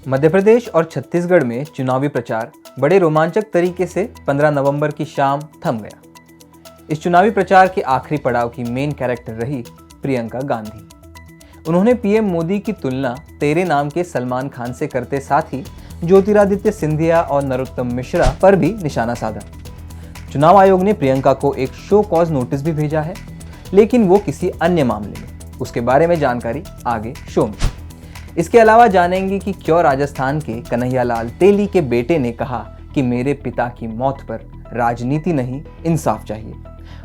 मध्य प्रदेश और छत्तीसगढ़ में चुनावी प्रचार बड़े रोमांचक तरीके से 15 नवंबर की शाम थम गया। इस चुनावी प्रचार के आखिरी पड़ाव की मेन कैरेक्टर रही प्रियंका गांधी। उन्होंने पीएम मोदी की तुलना तेरे नाम के सलमान खान से करते साथ ही ज्योतिरादित्य सिंधिया और नरोत्तम मिश्रा पर भी निशाना साधा। चुनाव आयोग ने प्रियंका को एक शो कॉज नोटिस भी भेजा है, लेकिन वो किसी अन्य मामले में। उसके बारे में जानकारी आगे शो में। इसके अलावा जानेंगे कि क्यों राजस्थान के कन्हैयालाल तेली के बेटे ने कहा कि मेरे पिता की मौत पर राजनीति नहीं, इंसाफ चाहिए।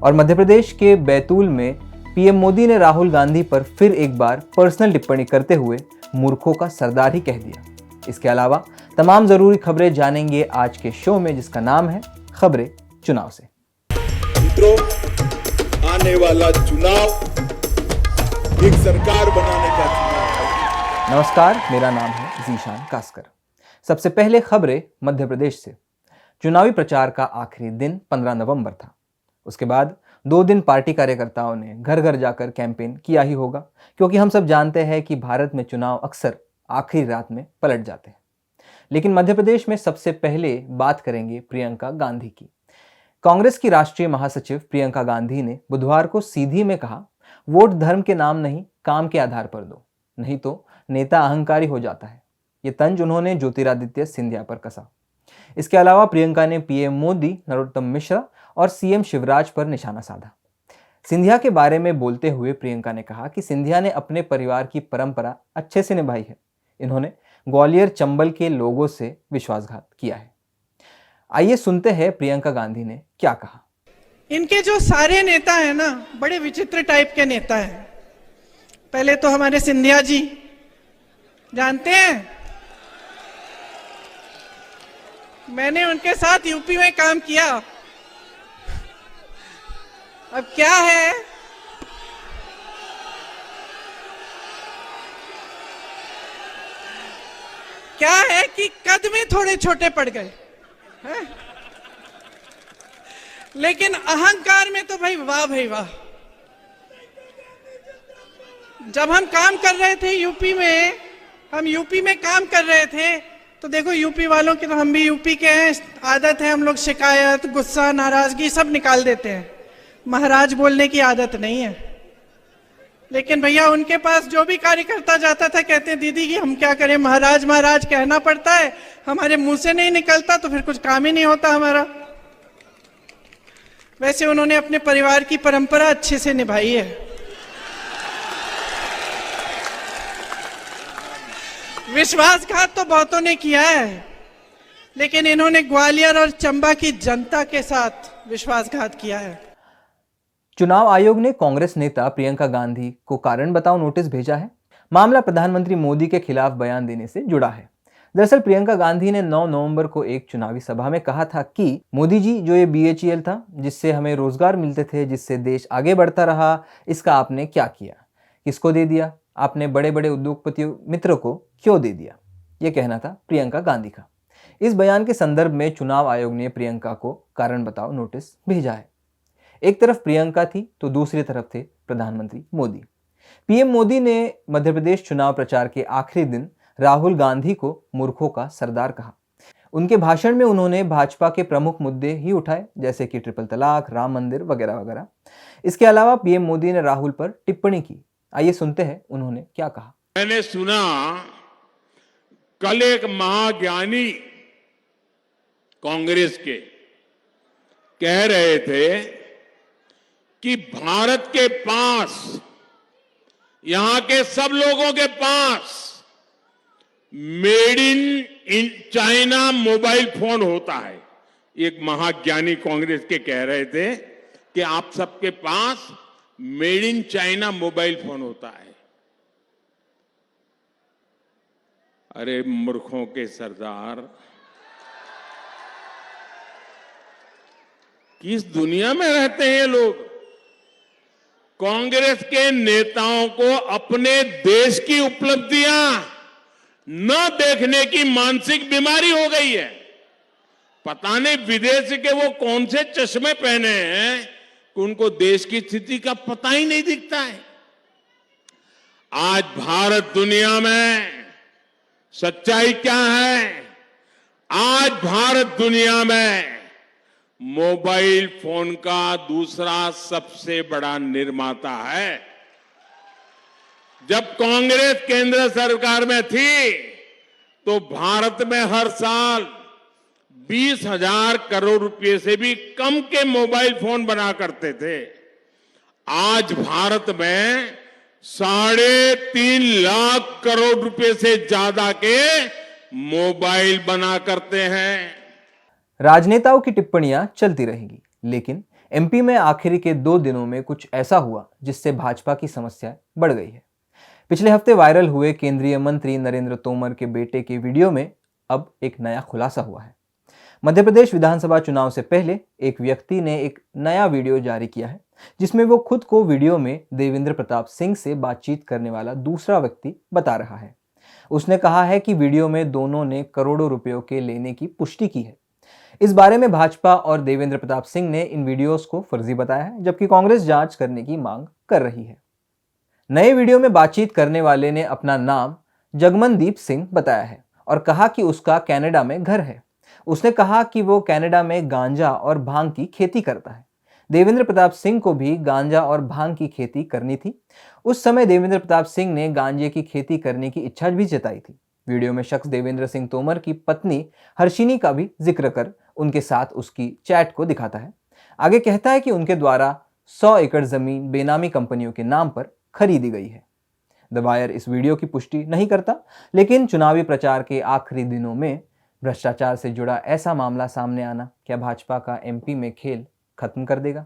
और मध्य प्रदेश के बैतूल में पीएम मोदी ने राहुल गांधी पर फिर एक बार पर्सनल टिप्पणी करते हुए मूर्खों का सरदार ही कह दिया। इसके अलावा तमाम जरूरी खबरें जानेंगे आज के शो में, जिसका नाम है खबरें चुनाव से। मित्रों, आने वाला चुनाव एक सरकार बनाने का चुनाव है। नमस्कार, मेरा नाम है जीशान कास्कर। सबसे पहले खबरें मध्य प्रदेश से। चुनावी प्रचार का आखिरी दिन 15 नवंबर था। उसके बाद 2 दिन पार्टी कार्यकर्ताओं ने घर घर जाकर कैंपेन किया ही होगा, क्योंकि हम सब जानते हैं कि भारत में चुनाव अक्सर आखिरी रात में पलट जाते हैं। लेकिन मध्य प्रदेश में सबसे पहले बात करेंगे प्रियंका गांधी की। कांग्रेस की राष्ट्रीय महासचिव प्रियंका गांधी ने बुधवार को सीधी में कहा, वोट धर्म के नाम नहीं, काम के आधार पर दो, नहीं तो नेता अहंकारी हो जाता है। ये तंज उन्होंने ज्योतिरादित्य सिंधिया पर कसा। इसके अलावा प्रियंका ने पीएम मोदी, नरोत्तम मिश्रा और सीएम शिवराज पर निशाना साधा। सिंधिया के बारे में बोलते हुए प्रियंका ने कहा कि सिंधिया ने अपने परिवार की परंपरा अच्छे से निभाई है। इन्होंने ग्वालियर चंबल के लोगों से विश्वासघात किया है। आइए सुनते हैं प्रियंका गांधी ने क्या कहा। इनके जो सारे नेता हैं ना, बड़े विचित्र टाइप के नेता हैं। पहले तो हमारे सिंधिया जी, जानते हैं, मैंने उनके साथ यूपी में काम किया। अब क्या है, कि कद में थोड़े छोटे पड़ गए हैं? लेकिन अहंकार में तो भाई वाह। जब हम काम कर रहे थे यूपी में काम कर रहे थे, तो देखो यूपी वालों की, तो हम भी यूपी के हैं, आदत है हम लोग शिकायत, गुस्सा, नाराजगी सब निकाल देते हैं। महाराज बोलने की आदत नहीं है। लेकिन भैया उनके पास जो भी कार्यकर्ता जाता था, कहते हैं दीदी कि हम क्या करें, महाराज महाराज कहना पड़ता है, हमारे मुंह से नहीं निकलता तो फिर कुछ काम ही नहीं होता हमारा। वैसे उन्होंने अपने परिवार की परंपरा अच्छे से निभाई है। विश्वासघात तो बहुतों ने किया है, लेकिन इन्होंने ग्वालियर और चंबा की जनता के साथ विश्वासघात किया है। चुनाव आयोग ने कांग्रेस नेता प्रियंका गांधी को कारण बताओ नोटिस भेजा है। मामला प्रधानमंत्री मोदी के खिलाफ बयान देने से जुड़ा है। दरअसल प्रियंका गांधी ने 9 नवंबर को एक चुनावी सभा में कहा था कि मोदी जी, जो ये BHEL था, जिससे हमें रोजगार मिलते थे, जिससे देश आगे बढ़ता रहा, इसका आपने क्या किया, किसको दे दिया, आपने बड़े बड़े उद्योगपति मित्र को क्यों दे दिया। ये कहना था प्रियंका गांधी का। इस बयान के संदर्भ में चुनाव आयोग ने प्रियंका को कारण बताओ नोटिस भेजा है। एक तरफ प्रियंका थी तो दूसरी तरफ थे प्रधानमंत्री मोदी। पीएम मोदी ने मध्य प्रदेश चुनाव प्रचार के आखिरी दिन राहुल गांधी को मूर्खों का सरदार कहा। उनके भाषण में उन्होंने भाजपा के प्रमुख मुद्दे ही उठाए, जैसे कि ट्रिपल तलाक, राम मंदिर वगैरह वगैरह। इसके अलावा पीएम मोदी ने राहुल पर टिप्पणी की। आइए सुनते हैं उन्होंने क्या कहा। मैंने सुना कल एक महाज्ञानी कांग्रेस के कह रहे थे कि भारत के पास, यहां के सब लोगों के पास made in China mobile phone होता है। एक महाज्ञानी कांग्रेस के कह रहे थे कि आप सबके पास made in China mobile phone होता है। अरे मूर्खों के सरदार, किस दुनिया में रहते हैं ये लोग? कांग्रेस के नेताओं को अपने देश की उपलब्धियां न देखने की मानसिक बीमारी हो गई है। पता नहीं विदेश के वो कौन से चश्मे पहने हैं कि उनको देश की स्थिति का पता ही नहीं दिखता है। आज भारत दुनिया में सच्चाई क्या है? आज भारत दुनिया में मोबाइल फोन का दूसरा सबसे बड़ा निर्माता है। जब कांग्रेस केंद्र सरकार में थी तो भारत में हर साल 20,000 करोड़ रुपए से भी कम के मोबाइल फोन बना करते थे। आज भारत में 3.5 लाख करोड़ रुपए से ज्यादा के मोबाइल बना करते हैं। राजनेताओं की टिप्पणियां चलती रहेगी, लेकिन एमपी में आखिरी के 2 दिनों में कुछ ऐसा हुआ जिससे भाजपा की समस्या बढ़ गई है। पिछले हफ्ते वायरल हुए केंद्रीय मंत्री नरेंद्र तोमर के बेटे के वीडियो में अब एक नया खुलासा हुआ है। मध्य प्रदेश विधानसभा चुनाव से पहले एक व्यक्ति ने एक नया वीडियो जारी किया है जिसमें वो खुद को वीडियो में देवेंद्र प्रताप सिंह से बातचीत करने वाला दूसरा व्यक्ति बता रहा है। उसने कहा है कि वीडियो में दोनों ने करोड़ों रुपयों के लेने की पुष्टि की है। इस बारे में भाजपा और देवेंद्र प्रताप सिंह ने इन वीडियोस को फर्जी बताया है, जबकि कांग्रेस जांच करने की मांग कर रही है। नए वीडियो में बातचीत करने वाले ने अपना नाम जगमनदीप सिंह बताया है और कहा कि उसका कनाडा में घर है। उसने कहा कि वो कनाडा में गांजा और भांग की खेती करता है। देवेंद्र प्रताप सिंह को भी गांजा और भांग की खेती करनी थी। उस समय देवेंद्र प्रताप सिंह ने गांजे की खेती करने की इच्छा भी जताई थी। वीडियो में शख्स देवेंद्र सिंह तोमर की पत्नी हर्षिनी का भी जिक्र कर उनके साथ उसकी चैट को दिखाता है। आगे कहता है कि उनके द्वारा 100 एकड़ जमीन बेनामी कंपनियों के नाम पर खरीदी गई है। द वायर इस वीडियो की पुष्टि नहीं करता, लेकिन चुनावी प्रचार के आखिरी दिनों में भ्रष्टाचार से जुड़ा ऐसा मामला सामने आना क्या भाजपा का एमपी में खेल खत्म कर देगा?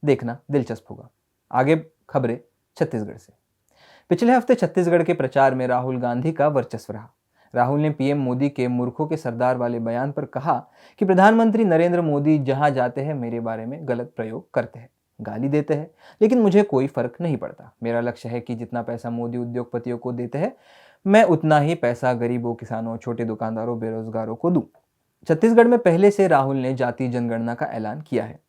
देखना दिलचस्प होगा। आगे खबरें छत्तीसगढ़ से। पिछले हफ्ते छत्तीसगढ़ के प्रचार में राहुल गांधी का वर्चस्व रहा। राहुल ने पीएम मोदी के मूर्खों के सरदार वाले बयान पर कहा कि प्रधानमंत्री नरेंद्र मोदी जहां जाते हैं मेरे बारे में गलत प्रयोग करते हैं, गाली देते हैं, लेकिन मुझे कोई फर्क नहीं पड़ता। मेरा लक्ष्य है कि जितना पैसा मोदी उद्योगपतियों को देते हैं मैं उतना ही पैसा गरीबों, किसानों, छोटे दुकानदारों, बेरोजगारों को दूं। छत्तीसगढ़ में पहले से राहुल ने जाति जनगणना का ऐलान किया है।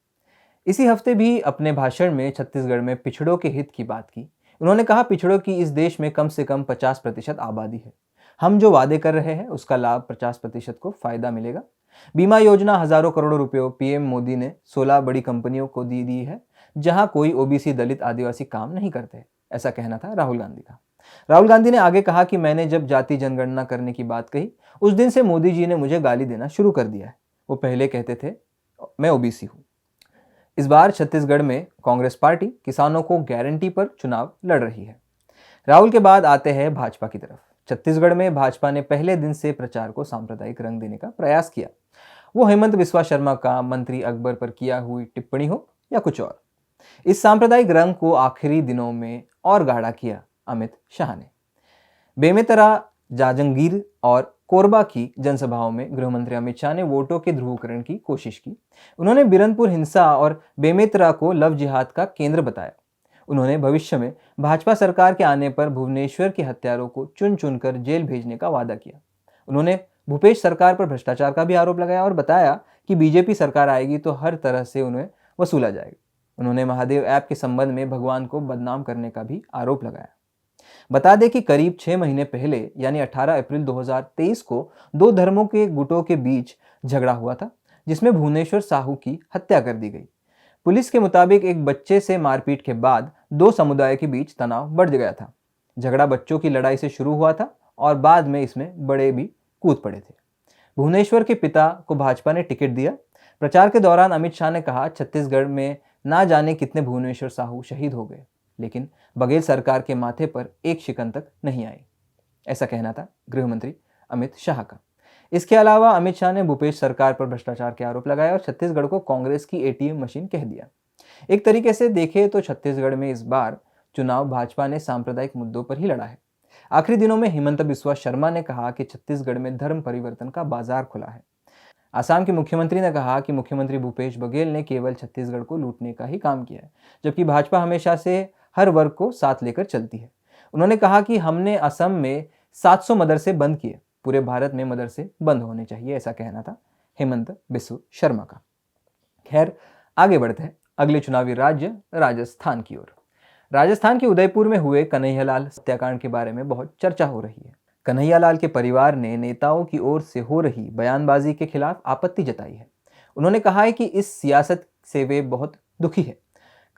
इसी हफ्ते भी अपने भाषण में छत्तीसगढ़ में पिछड़ों के हित की बात की। उन्होंने कहा, पिछड़ों की इस देश में कम से कम 50% आबादी है। हम जो वादे कर रहे हैं उसका लाभ 50% को फायदा मिलेगा। बीमा योजना हजारों करोड़ों रुपयों पीएम मोदी ने 16 बड़ी कंपनियों को दी है जहां कोई ओबीसी, दलित, आदिवासी काम नहीं करते। ऐसा कहना था राहुल गांधी का। राहुल गांधी ने आगे कहा कि मैंने जब जाति जनगणना करने की बात कही उस दिन से मोदी जी ने मुझे गाली देना शुरू कर दिया है। वो पहले कहते थे मैं ओबीसी हूं। इस बार छत्तीसगढ़ में कांग्रेस पार्टी किसानों को गारंटी पर चुनाव लड़ रही है। राहुल के बाद आते हैं भाजपा की तरफ। छत्तीसगढ़ में भाजपा ने पहले दिन से प्रचार को सांप्रदायिक रंग देने का प्रयास किया। वो हेमंत बिस्वा शर्मा का मंत्री अकबर पर किया हुई टिप्पणी हो या कुछ और, इस सांप्रदायिक रंग को आखिरी दिनों में और गाढ़ा किया अमित शाह ने। बेमेतरा, जांजगीर और कोरबा की जनसभाओं में गृहमंत्री अमित शाह ने वोटों के ध्रुवीकरण की कोशिश की। उन्होंने बिरनपुर हिंसा और बेमेतरा को लव जिहाद का केंद्र बताया। उन्होंने भविष्य में भाजपा सरकार के आने पर भुवनेश्वर के हत्यारों को चुन चुनकर जेल भेजने का वादा किया। उन्होंने भूपेश सरकार पर भ्रष्टाचार का भी आरोप लगाया और बताया कि बीजेपी सरकार आएगी तो हर तरह से उन्हें वसूला जाएगा। उन्होंने महादेव ऐप के संबंध में भगवान को बदनाम करने का भी आरोप लगाया। बता दें कि करीब 6 महीने पहले यानी 18 अप्रैल 2023 को 2 धर्मों के गुटों के बीच झगड़ा हुआ था जिसमें भुवनेश्वर साहू की हत्या कर दी गई। पुलिस के मुताबिक एक बच्चे से मारपीट के बाद 2 समुदाय के बीच तनाव बढ़ गया था। झगड़ा बच्चों की लड़ाई से शुरू हुआ था और बाद में इसमें बड़े भी कूद पड़े थे। भुवनेश्वर के पिता को भाजपा ने टिकट दिया। प्रचार के दौरान अमित शाह ने कहा, छत्तीसगढ़ में ना जाने कितने भुवनेश्वर साहू शहीद हो गए, लेकिन बघेल सरकार के माथे पर एक शिकन तक नहीं आई। ऐसा कहना था गृहमंत्री अमित शाह का। इसके अलावा अमित शाह ने भूपेश सरकार पर भ्रष्टाचार के आरोप लगाए और छत्तीसगढ़ को कांग्रेस की एटीएम मशीन कह दिया। एक तरीके से देखें तो छत्तीसगढ़ में इस बार चुनाव भाजपा ने सांप्रदायिक मुद्दों पर ही लड़ा है। आखिरी दिनों में हेमंत बिस्वा शर्मा ने कहा कि छत्तीसगढ़ में धर्म परिवर्तन का बाजार खुला है। आसाम के मुख्यमंत्री ने कहा कि मुख्यमंत्री भूपेश बघेल ने केवल छत्तीसगढ़ को लूटने का ही काम किया है, जबकि भाजपा हमेशा से हर वर्ग को साथ लेकर चलती है। उन्होंने कहा कि हमने असम में 700 मदरसे बंद किए, पूरे भारत में मदरसे बंद होने चाहिए। ऐसा कहना था हेमंत बिस्वा शर्मा का। खैर, आगे बढ़ते हैं अगले चुनावी राज्य राजस्थान की ओर। राजस्थान के उदयपुर में हुए कन्हैयालाल हत्याकांड के बारे में बहुत चर्चा हो रही है। कन्हैयालाल के परिवार ने नेताओं की ओर से हो रही बयानबाजी के खिलाफ आपत्ति जताई है। उन्होंने कहा है कि इस सियासत से वे बहुत दुखी है।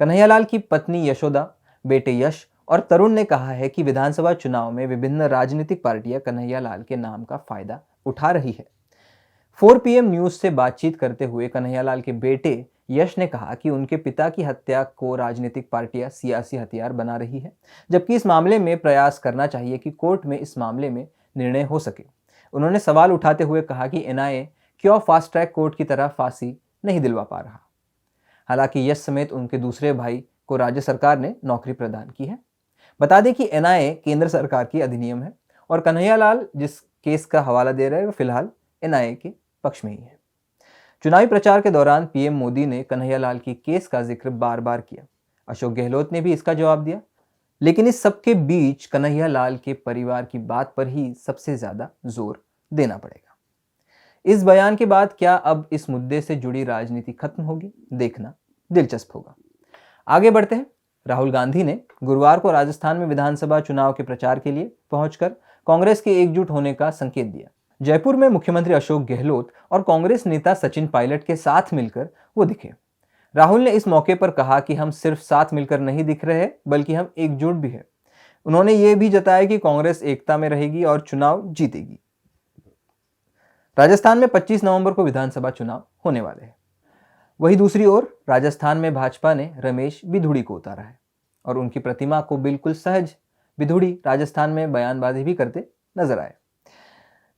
कन्हैयालाल की पत्नी यशोदा, बेटे यश और तरुण ने कहा है कि विधानसभा चुनाव में विभिन्न राजनीतिक पार्टियां कन्हैयालाल के नाम का फायदा उठा रही है। 4 PM न्यूज से बातचीत करते हुए कन्हैयालाल के बेटे यश ने कहा कि उनके पिता की हत्या को राजनीतिक पार्टियां सियासी हथियार बना रही है, जबकि इस मामले में प्रयास करना चाहिए कि कोर्ट में इस मामले में निर्णय हो सके। उन्होंने सवाल उठाते हुए कहा कि NIA क्यों फास्ट ट्रैक कोर्ट की तरह फांसी नहीं दिलवा पा रहा। हालांकि यश समेत उनके दूसरे भाई को राज्य सरकार ने नौकरी प्रदान की है। बता दें कि NIA केंद्र सरकार की अधिनियम है और कन्हैयालाल जिस केस का हवाला दे रहे हैं वो फिलहाल NIA के पक्ष में ही है। चुनावी प्रचार के दौरान PM मोदी ने कन्हैयालाल की केस का जिक्र बार बार किया। अशोक गहलोत ने भी इसका जवाब दिया, लेकिन इस सबके बीच कन्हैयालाल के परिवार की बात पर ही सबसे ज्यादा जोर देना पड़ेगा। इस बयान के बाद क्या अब इस मुद्दे से जुड़ी राजनीति खत्म होगी, देखना दिलचस्प होगा। आगे बढ़ते हैं। राहुल गांधी ने गुरुवार को राजस्थान में विधानसभा चुनाव के प्रचार के लिए पहुंचकर कांग्रेस के एकजुट होने का संकेत दिया। जयपुर में मुख्यमंत्री अशोक गहलोत और कांग्रेस नेता सचिन पायलट के साथ मिलकर वो दिखे। राहुल ने इस मौके पर कहा कि हम सिर्फ साथ मिलकर नहीं दिख रहे बल्कि हम एकजुट भी हैं। उन्होंने ये भी जताया कि कांग्रेस एकता में रहेगी और चुनाव जीतेगी। राजस्थान में 25 नवंबर को विधानसभा चुनाव होने वाले हैं। वहीं दूसरी ओर राजस्थान में भाजपा ने रमेश बिधूड़ी को उतारा है और उनकी प्रतिमा को बिल्कुल सहज बिधूड़ी राजस्थान में बयानबाजी भी करते नजर आए।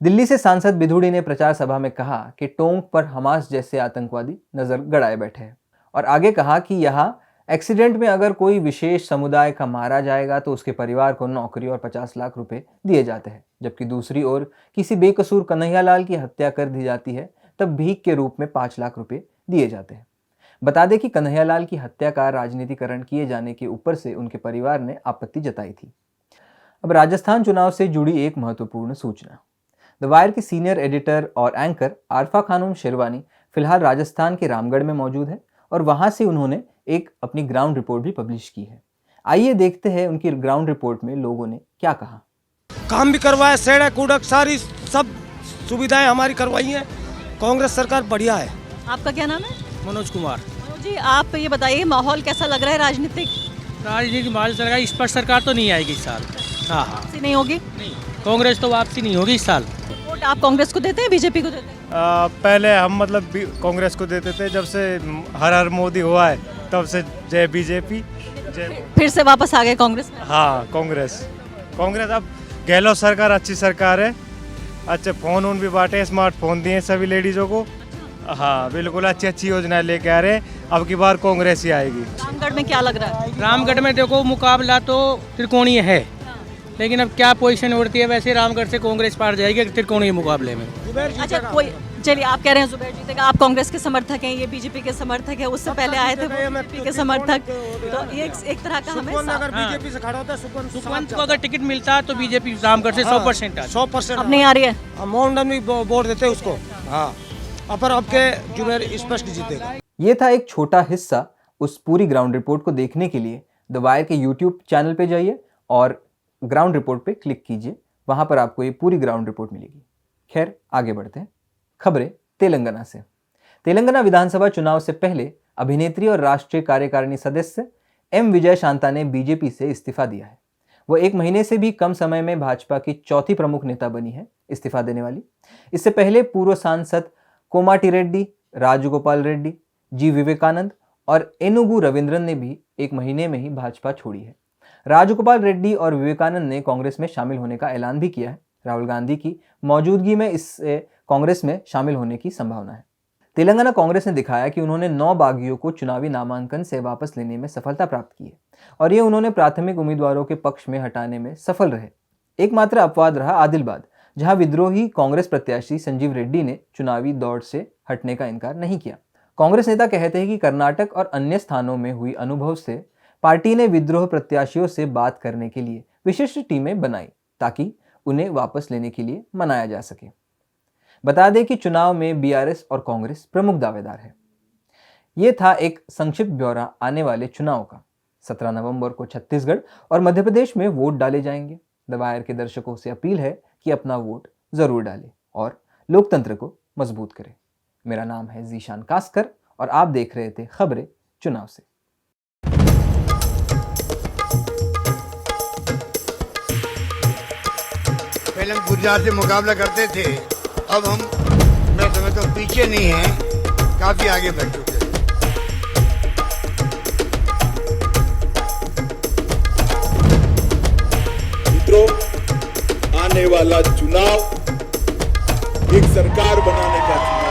दिल्ली से सांसद बिधूड़ी ने प्रचार सभा में कहा कि टोंक पर हमास जैसे आतंकवादी नजर गड़ाए बैठे हैं और आगे कहा कि यहाँ एक्सीडेंट में अगर कोई विशेष समुदाय का मारा जाएगा तो उसके परिवार को नौकरी और 50 लाख रुपए दिए जाते हैं, जबकि दूसरी ओर किसी बेकसूर कन्हैयालाल की हत्या कर दी जाती है तब भीख के रूप में 5 लाख रुपए दिए जाते हैं। बता दें कि कन्हैयालाल की हत्या का राजनीतिकरण किए जाने के ऊपर से उनके परिवार ने आपत्ति जताई थी। अब राजस्थान चुनाव से जुड़ी एक महत्वपूर्ण सूचना। द वायर की सीनियर एडिटर और एंकर आरफा खानूम शेरवानी फिलहाल राजस्थान के रामगढ़ में मौजूद है और वहां से उन्होंने एक अपनी ग्राउंड रिपोर्ट भी पब्लिश की है। आइए देखते हैं उनकी ग्राउंड रिपोर्ट में लोगों ने क्या कहा। काम भी करवाया, सड़क उड़क सारी सब सुविधाएं हमारी करवाई हैं। कांग्रेस सरकार बढ़िया है। आपका क्या नाम है? मनोज कुमार। मनोज जी, आप ये बताइए माहौल कैसा लग रहा है राजनीतिक? राजनीति माहौल सरकार इस पर सरकार तो नहीं आएगी इस साल। हाँ हाँ वापसी नहीं होगी? नहीं, कांग्रेस तो वापसी नहीं होगी इस साल। वोट आप कांग्रेस को देते हैं, बीजेपी को देते हैं? पहले हम मतलब कांग्रेस को देते थे, जब से हर हर मोदी हुआ है तब से जय बीजेपी जय। फिर से वापस आ गए कांग्रेस में? हाँ कांग्रेस अब गहलोत सरकार अच्छी सरकार है। अच्छे फ़ोन उन भी बांटे, स्मार्टफोन दिए सभी लेडीज़ों को। हाँ बिल्कुल अच्छी अच्छी योजनाएं लेके आ रहे हैं। अब की बार कांग्रेस ही आएगी। रामगढ़ में क्या लग रहा है? रामगढ़ में देखो मुकाबला तो त्रिकोणीय है, लेकिन अब क्या पोजीशन उड़ती है वैसे रामगढ़ से कांग्रेस पार जाएगी त्रिकोणीय मुकाबले में। अच्छा, कोई चलिए आप कह रहे हैं जुबैर जीतेगा, आप कांग्रेस के समर्थक हैं, ये बीजेपी के समर्थक है, उससे पहले आए थे बीजेपी के समर्थक, तो ये एक तरह का हमें अगर बीजेपी से खड़ा होता है सुखवंत को अगर टिकट मिलता है तो बीजेपी रामगढ़ से 100% अब नहीं आ रही है। हम मोहन भी वोट देते हैं उसको। हाँ पर अब के जुबैर स्पष्ट जीतेगा। ये था एक छोटा हिस्सा। उस पूरी ग्राउंड रिपोर्ट को देखने के लिए द वायर के यूट्यूब चैनल पे जाइए और ग्राउंड रिपोर्ट पे क्लिक कीजिए, वहां पर आपको ये पूरी ग्राउंड रिपोर्ट मिलेगी। खैर आगे बढ़ते हैं। खबरें तेलंगाना से। तेलंगाना विधानसभा चुनाव से पहले अभिनेत्री और राष्ट्रीय कार्यकारिणी सदस्य M विजय शांता ने बीजेपी से इस्तीफा दिया है। वो 1 महीने से भी कम समय में भाजपा की चौथी प्रमुख नेता बनी है इस्तीफा देने वाली। इससे पहले पूर्व सांसद कोमाटी रेड्डी, राजगोपाल रेड्डी, जी विवेकानंद और एनुगु रविंद्रन ने भी 1 महीने में ही भाजपा छोड़ी है। राजगोपाल रेड्डी और विवेकानंद ने कांग्रेस में शामिल होने का ऐलान भी किया है। राहुल गांधी की मौजूदगी में इससे कांग्रेस में शामिल होने की संभावना है। तेलंगाना कांग्रेस ने दिखाया कि उन्होंने 9 बागियों को चुनावी नामांकन से वापस लेने में सफलता प्राप्त की है और ये उन्होंने प्राथमिक उम्मीदवारों के पक्ष में हटाने में सफल रहे। एकमात्र अपवाद रहा आदिलाबाद, जहां विद्रोही कांग्रेस प्रत्याशी संजीव रेड्डी ने चुनावी दौड़ से हटने का इनकार नहीं किया। कांग्रेस नेता कहते हैं कि कर्नाटक और अन्य स्थानों में हुई अनुभव से पार्टी ने विद्रोह प्रत्याशियों से बात करने के लिए विशिष्ट टीमें बनाई ताकि उन्हें वापस लेने के लिए मनाया जा सके। बता दें कि चुनाव में बीआरएस और कांग्रेस प्रमुख दावेदार है। यह था एक संक्षिप्त ब्यौरा आने वाले चुनाव का। 17 नवंबर को छत्तीसगढ़ और मध्य प्रदेश में वोट डाले जाएंगे। द वायर के दर्शकों से अपील है कि अपना वोट जरूर डालें और लोकतंत्र को मजबूत करें। मेरा नाम है जीशान कास्कर और आप देख रहे थे खबरें चुनाव से। पहले हम गुजरात से मुकाबला करते थे, अब हम मैं समझता हूँ पीछे नहीं हैं, काफी आगे बढ़ चुके हैं। मित्रों, आने वाला चुनाव एक सरकार बनाने का चुनाव